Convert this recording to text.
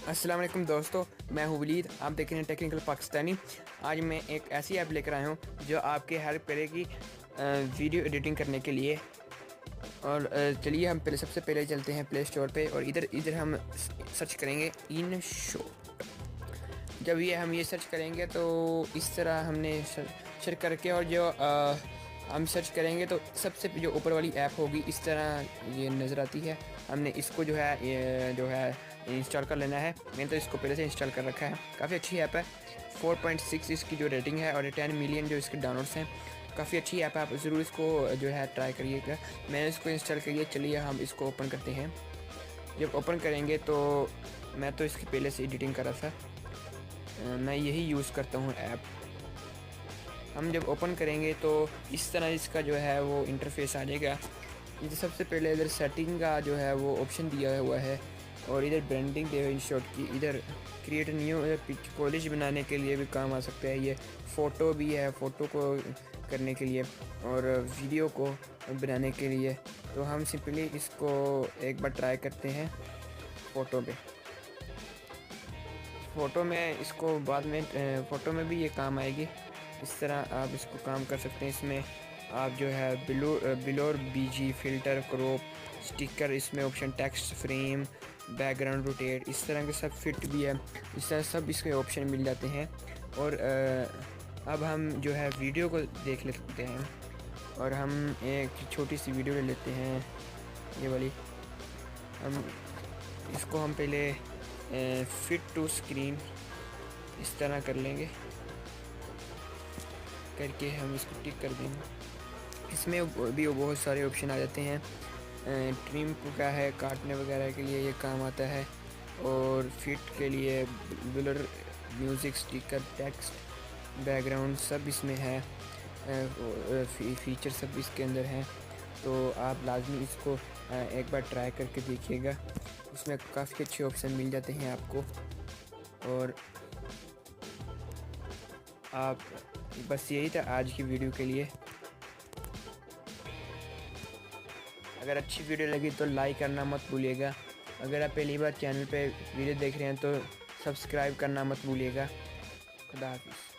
अस्सलाम वालेकुम दोस्तों, मैं हूँ वलीद। आप देख रहे हैं टेक्निकल पाकिस्तानी। आज मैं एक ऐसी ऐप लेकर आया हूँ जो आपके हेल्प करेगी वीडियो एडिटिंग करने के लिए। और चलिए हम सबसे पहले चलते हैं प्ले स्टोर पे और इधर हम सर्च करेंगे इन शो। जब हम ये सर्च करेंगे तो इस तरह हमने सर्च करके और जो हम सर्च करेंगे तो सबसे जो ऊपर वाली ऐप होगी इस तरह ये नज़र आती है। हमने इसको जो है इंस्टॉल कर लेना है। मैंने तो इसको पहले से इंस्टॉल कर रखा है। काफ़ी अच्छी ऐप है। 4.6 इसकी जो रेटिंग है और 10 मिलियन जो इसके डाउनलोड्स हैं। काफ़ी अच्छी ऐप है, आप ज़रूर इसको जो है ट्राई करिएगा। मैंने इसको इंस्टॉल करिए। चलिए हम इसको ओपन करते हैं। जब ओपन करेंगे तो मैं तो इसकी पहले से एडिटिंग कर रहा था, मैं यही यूज़ करता हूँ ऐप। हम जब ओपन करेंगे तो इस तरह इसका जो है वो इंटरफेस आ जाएगा। इधर सबसे पहले इधर सेटिंग का जो है वो ऑप्शन दिया हुआ है और इधर ब्रांडिंग दे हुई शॉट की। इधर क्रिएट न्यू कॉलेज बनाने के लिए भी काम आ सकता है। ये फ़ोटो भी है, फ़ोटो को करने के लिए और वीडियो को बनाने के लिए। तो हम सिंपली इसको एक बार ट्राई करते हैं फ़ोटो में इसको बाद में फ़ोटो में भी ये काम आएगी। इस तरह आप इसको काम कर सकते हैं। इसमें आप जो है बिलोर बीजी फिल्टर क्रॉप स्टिकर, इसमें option text frame background rotate, इस तरह के सब फिट भी है। इस तरह सब इसके ऑप्शन मिल जाते हैं। और अब हम जो है वीडियो को देख लेते हैं और हम एक छोटी सी वीडियो ले लेते हैं, ये वाली। इसको हम पहले फिट टू स्क्रीन इस तरह कर लेंगे, करके हम इसको टिक कर देंगे। इसमें भी बहुत सारे ऑप्शन आ जाते हैं। ट्रिम का है, काटने वगैरह के लिए ये काम आता है। और फिट के लिए blur, music, sticker, text, background सब इसमें है। फीचर सब इसके अंदर हैं। तो आप लाजमी इसको एक बार ट्राई करके देखिएगा। इसमें काफ़ी अच्छे ऑप्शन मिल जाते हैं आपको। और आप बस यही था आज की वीडियो के लिए। अगर अच्छी वीडियो लगी तो लाइक करना मत भूलिएगा। अगर आप पहली बार चैनल पे वीडियो देख रहे हैं तो सब्सक्राइब करना मत भूलिएगा। खुदा हाफिज़।